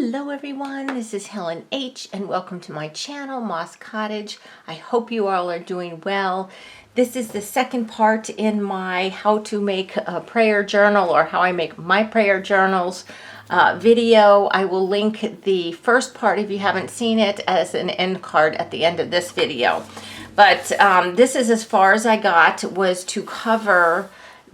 Hello everyone, this is Helen H. and welcome to my channel, Moss Cottage. I hope you all are doing well. This is the second part in my how to make a prayer journal or how I make my prayer journals video. I will link the first part if you haven't seen it as an end card at the end of this video. But this is as far as I got, was to cover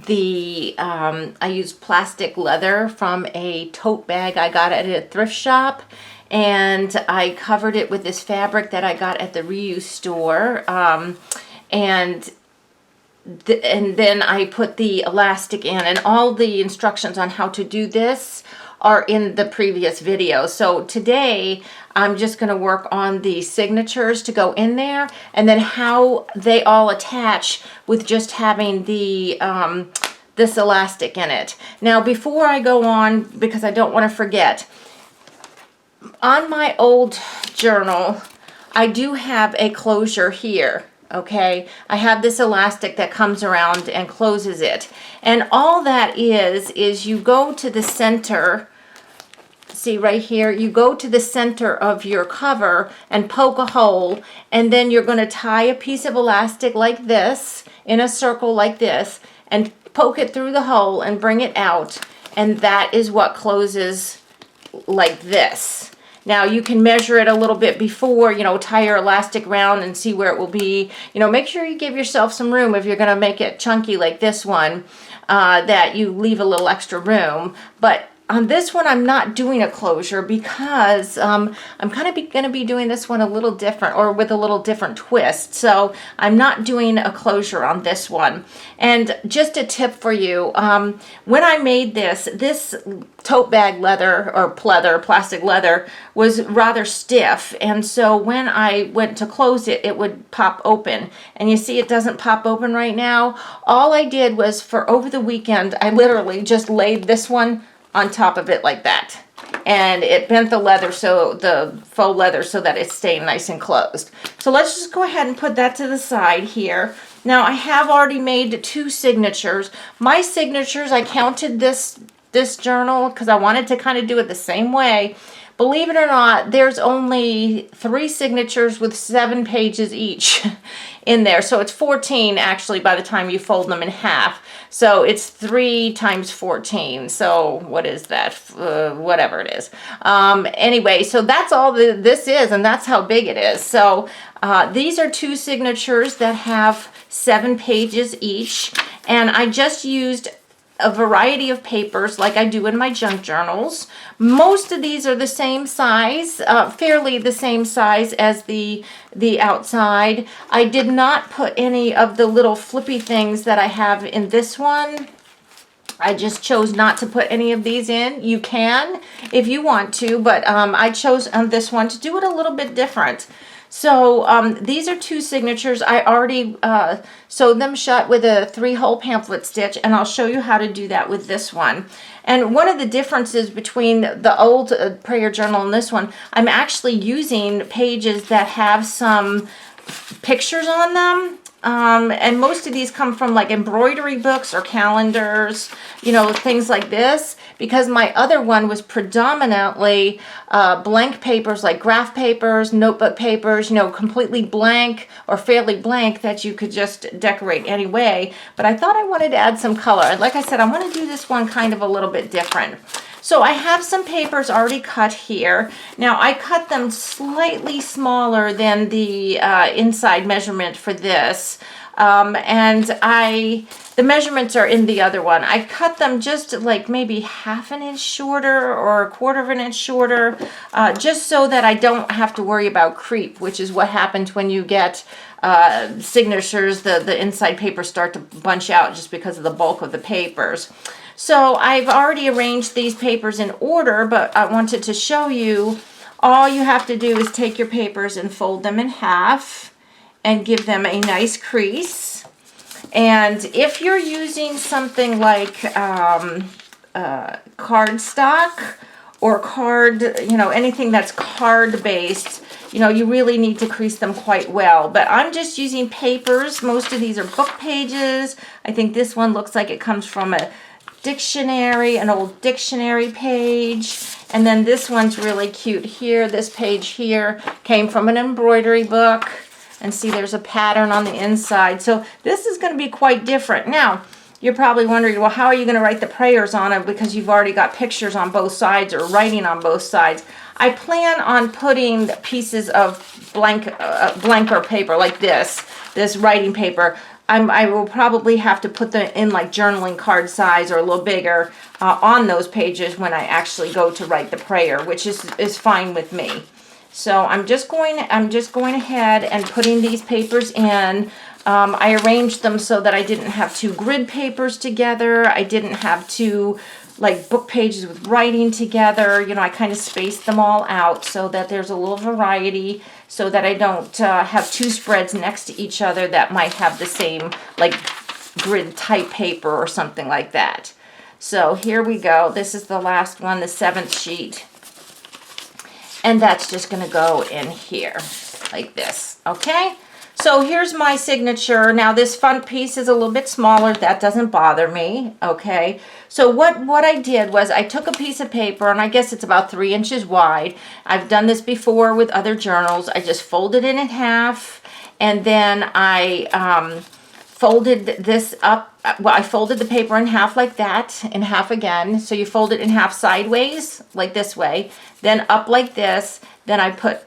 the I used plastic leather from a tote bag I got at a thrift shop, and I covered it with this fabric that I got at the reuse store, and then I put the elastic in, and all the instructions on how to do this are in the previous video. So today I'm just going to work on the signatures to go in there, and then how they all attach with just having the this elastic in it. Now before I go on, because I don't want to forget, on my old journal I do have a closure here. Okay, I have this elastic that comes around and closes it, and all that is you go to the center. See right here, you go to the center of your cover and poke a hole, and then you're going to tie a piece of elastic like this in a circle like this and poke it through the hole and bring it out, and that is what closes like this. Now you can measure it a little bit before, tie your elastic around and see where it will be. Make sure you give yourself some room if you're going to make it chunky like this one, that you leave a little extra room. But on this one, I'm not doing a closure because I'm kind of going to be doing this one a little different, or with a little different twist. So I'm not doing a closure on this one. And just a tip for you, when I made this tote bag leather, or plastic leather, was rather stiff. And so when I went to close it, it would pop open. And you see it doesn't pop open right now. All I did was, for over the weekend, I literally just laid this one on top of it like that, and it bent the leather, so the faux leather, so that it's staying nice and closed. So let's just go ahead and put that to the side here. Now I have already made 2 signatures. My signatures, I counted this journal because I wanted to kind of do it the same way. Believe it or not, there's only 3 signatures with 7 pages each in there. So it's 14 actually by the time you fold them in half. So it's 3 times 14. So what is that? Whatever it is. Anyway, so that's all this is, and that's how big it is. So these are 2 signatures that have 7 pages each. And I just used a variety of papers like I do in my junk journals. Most of these are the same size, fairly the same size as the outside. I did not put any of the little flippy things that I have in this one. I just chose not to put any of these in. You can if you want to, but I chose on this one to do it a little bit different. So these are 2 signatures. I already sewed them shut with a 3-hole pamphlet stitch, and I'll show you how to do that with this one. And one of the differences between the old prayer journal and this one, I'm actually using pages that have some pictures on them. And most of these come from like embroidery books or calendars, things like this, because my other one was predominantly blank papers, like graph papers, notebook papers, completely blank or fairly blank that you could just decorate any way. But I thought I wanted to add some color. And like I said, I want to do this one kind of a little bit different. So I have some papers already cut here. Now I cut them slightly smaller than the inside measurement for this. And the measurements are in the other one. I cut them just like maybe half an inch shorter or 1/4 of an inch shorter, just so that I don't have to worry about creep, which is what happens when you get signatures. The inside papers start to bunch out just because of the bulk of the papers. So I've already arranged these papers in order, but I wanted to show you, all you have to do is take your papers and fold them in half and give them a nice crease. And if you're using something like cardstock or anything that's card based, you really need to crease them quite well. But I'm just using papers. Most of these are book pages. I think this one looks like it comes from a dictionary, an old dictionary page. And then this one's really cute here. This page here came from an embroidery book. And see, there's a pattern on the inside. So this is going to be quite different. Now, you're probably wondering, well, how are you going to write the prayers on it because you've already got pictures on both sides or writing on both sides. I plan on putting pieces of blanker paper like this writing paper. I will probably have to put them in like journaling card size or a little bigger on those pages when I actually go to write the prayer, which is fine with me. So I'm just going ahead and putting these papers in. I arranged them so that I didn't have two grid papers together. I didn't have two like book pages with writing together. You know, I kind of spaced them all out so that there's a little variety, so that I don't have two spreads next to each other that might have the same like grid type paper or something like that. So here we go. This is the last one, the 7th sheet. And that's just going to go in here like this, okay? So here's my signature. Now this front piece is a little bit smaller. That doesn't bother me, okay? So what I did was I took a piece of paper, and I guess it's about 3 inches wide. I've done this before with other journals. I just folded it in half, and then I folded this up. Well, I folded the paper in half like that, in half again. So you fold it in half sideways, like this way, then up like this. Then I put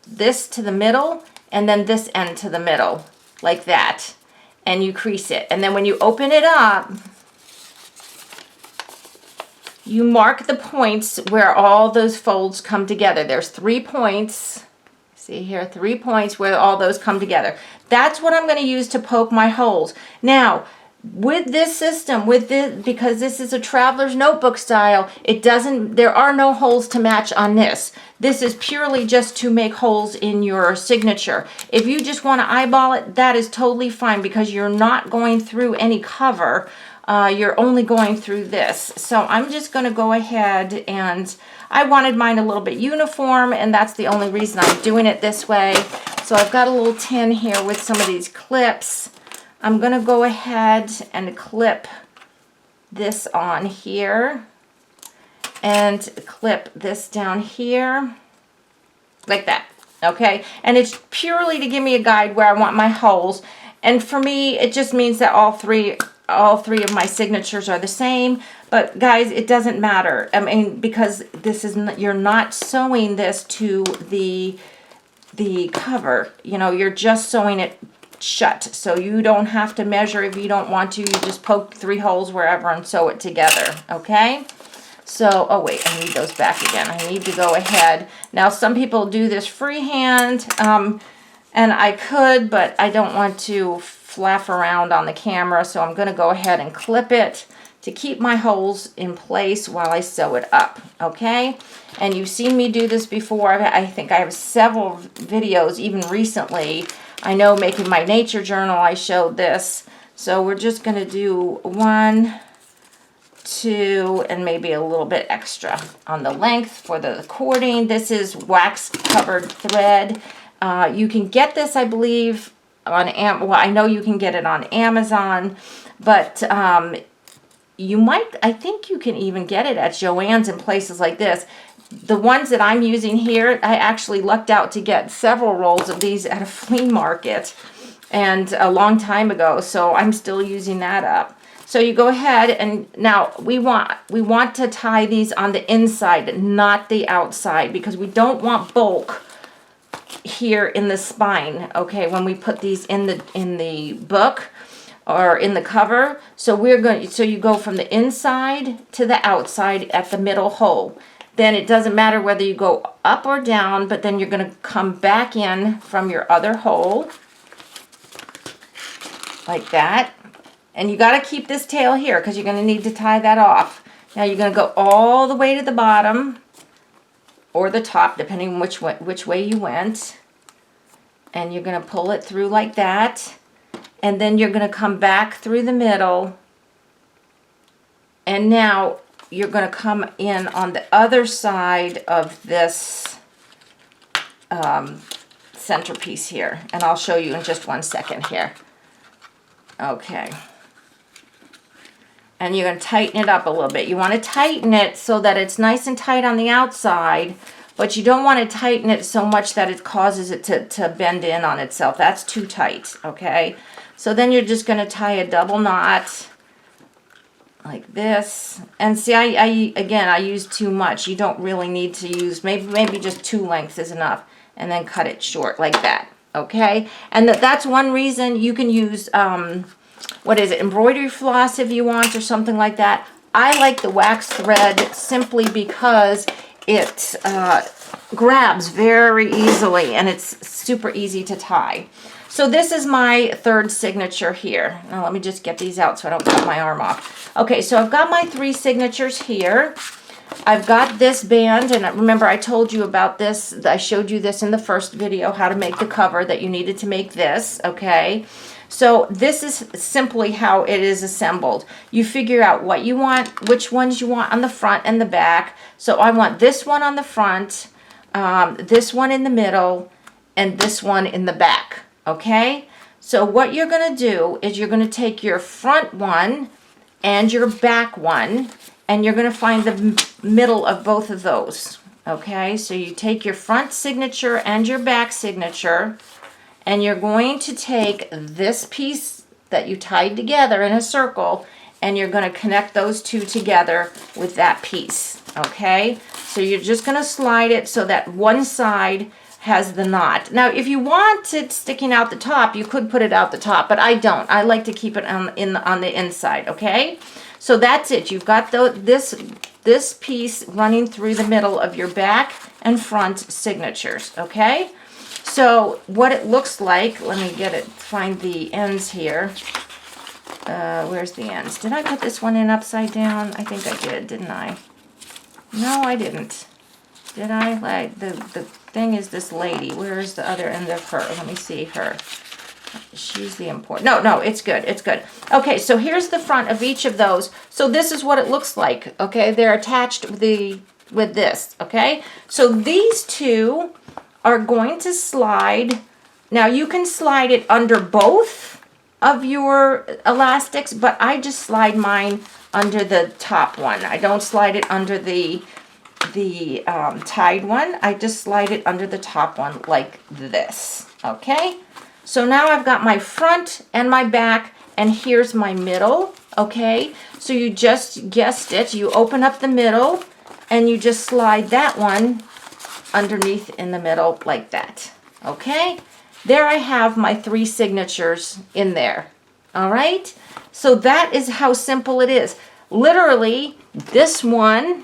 this to the middle, and then this end to the middle, like that. And you crease it. And then when you open it up, you mark the points where all those folds come together. There's 3 points. See here, 3 points where all those come together. That's what I'm going to use to poke my holes. Now, with this system, because this is a traveler's notebook style, there are no holes to match on this. This is purely just to make holes in your signature. If you just want to eyeball it, that is totally fine, because you're not going through any cover. You're only going through this. So I'm just going to go ahead, and I wanted mine a little bit uniform, and that's the only reason I'm doing it this way. So I've got a little tin here with some of these clips. I'm going to go ahead and clip this on here and clip this down here like that, okay? And it's purely to give me a guide where I want my holes. And for me, it just means that all three of my signatures are the same. But guys, it doesn't matter. I mean, because this is you're not sewing this to the cover. You know, you're just sewing it shut, so you don't have to measure if you don't want to. You just poke 3 holes wherever and sew it together, okay? So, oh wait, I need those back again. I need to go ahead. Now, some people do this freehand, and I could, but I don't want to flaff around on the camera, so I'm going to go ahead and clip it to keep my holes in place while I sew it up, okay? And you've seen me do this before. I think I have several videos, even recently. I know making my nature journal, I showed this. So we're just going to do 1, 2, and maybe a little bit extra on the length for the cording. This is wax covered thread. You can get this, I believe, on well, I know you can get it on Amazon, but I think you can even get it at Joann's and places like this. The ones that I'm using here, I actually lucked out to get several rolls of these at a flea market and a long time ago, so I'm still using that up. So you go ahead, and now we want to tie these on the inside, not the outside, because we don't want bulk here in the spine, okay, when we put these in the book or in the cover. So you go from the inside to the outside at the middle hole. Then it doesn't matter whether you go up or down, but then you're going to come back in from your other hole like that. And you got to keep this tail here because you're going to need to tie that off. Now you're going to go all the way to the bottom or the top, depending on which way you went. And you're going to pull it through like that. And then you're going to come back through the middle. And now you're going to come in on the other side of this centerpiece here. And I'll show you in just 1 second here. Okay. and you're going to tighten it up a little bit. You want to tighten it so that it's nice and tight on the outside, but you don't want to tighten it so much that it causes it to bend in on itself. That's too tight, okay? So then you're just going to tie a double knot like this. And see, I use too much. You don't really need to use, maybe just 2 lengths is enough. And then cut it short like that, okay? And that's one reason you can use, what is it, embroidery floss if you want, or something like that. I like the wax thread simply because it grabs very easily and it's super easy to tie. So this is my 3rd signature here. Now let me just get these out so I don't cut my arm off. Okay, so I've got my 3 signatures here. I've got this band, and remember I told you about this. I showed you this in the first video, how to make the cover, that you needed to make this, okay? So this is simply how it is assembled. You figure out what you want, which ones you want on the front and the back. So I want this one on the front, this one in the middle, and this one in the back, okay? So what you're going to do is you're going to take your front one and your back one, and you're going to find the middle of both of those, okay? So you take your front signature and your back signature, and you're going to take this piece that you tied together in a circle, and you're going to connect those 2 together with that piece, okay? So you're just going to slide it so that one side has the knot. Now, if you want it sticking out the top, you could put it out the top, but I don't. I like to keep it on the inside, okay? So that's it. You've got this piece running through the middle of your back and front signatures, okay? So what it looks like, let me find the ends here. Where's the ends? Did I put this one in upside down? I think I did, didn't I? No, I didn't. Did I? Like, the thing is this lady. Where is the other end of her? Let me see her. She's the important. No, it's good. It's good. Okay, so here's the front of each of those. So this is what it looks like. Okay, they're attached with this. Okay, so these 2 are going to slide. Now you can slide it under both of your elastics, but I just slide mine under the top one. I don't slide it under the tied one. I just slide it under the top one like this. Okay. So now I've got my front and my back, and here's my middle, okay? So you just guessed it. You open up the middle, and you just slide that one underneath in the middle like that, okay? There I have my 3 signatures in there, all right? So that is how simple it is. Literally, this one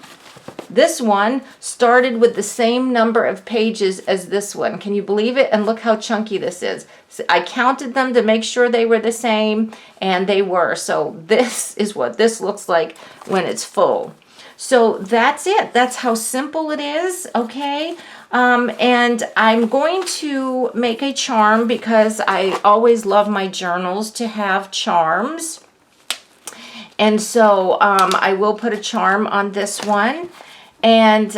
started with the same number of pages as this one. Can you believe it? And look how chunky this is. So I counted them to make sure they were the same, and they were. So this is what this looks like when it's full. So that's it. That's how simple it is, okay? And I'm going to make a charm because I always love my journals to have charms. And so I will put a charm on this one. And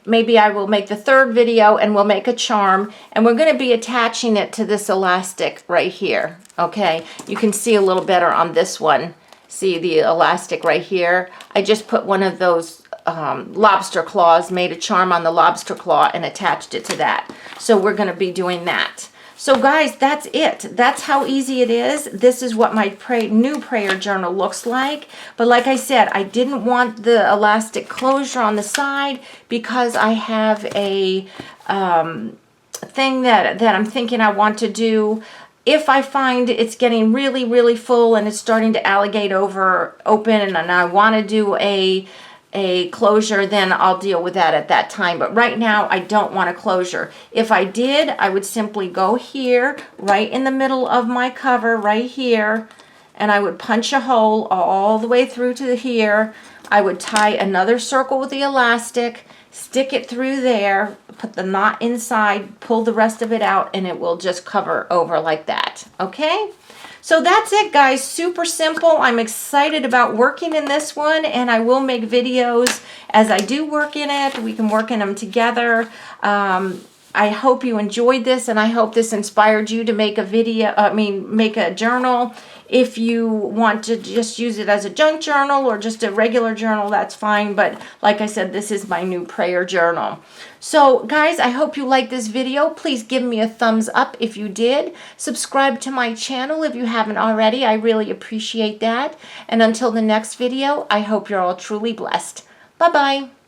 maybe I will make the 3rd video and we'll make a charm, and we're going to be attaching it to this elastic right here. Okay, you can see a little better on this one. See the elastic right here? I just put one of those lobster claws, made a charm on the lobster claw and attached it to that. So we're going to be doing that. So guys, that's it. That's how easy it is. This is what my new prayer journal looks like. But like I said, I didn't want the elastic closure on the side because I have a thing that I'm thinking I want to do. If I find it's getting really, really full and it's starting to alligate open and I want to do a closure, then I'll deal with that at that time. But right now, I don't want a closure. If I did, I would simply go here, right in the middle of my cover, right here, and I would punch a hole all the way through to here. I would tie another circle with the elastic, stick it through there, put the knot inside, pull the rest of it out, and it will just cover over like that, okay? So that's it, guys. Super simple. I'm excited about working in this one, and I will make videos as I do work in it. We can work in them together. I hope you enjoyed this, and I hope this inspired you to make a make a journal. If you want to just use it as a junk journal or just a regular journal, that's fine. But like I said, this is my new prayer journal. So guys, I hope you liked this video. Please give me a thumbs up if you did. Subscribe to my channel if you haven't already. I really appreciate that. And until the next video, I hope you're all truly blessed. Bye-bye.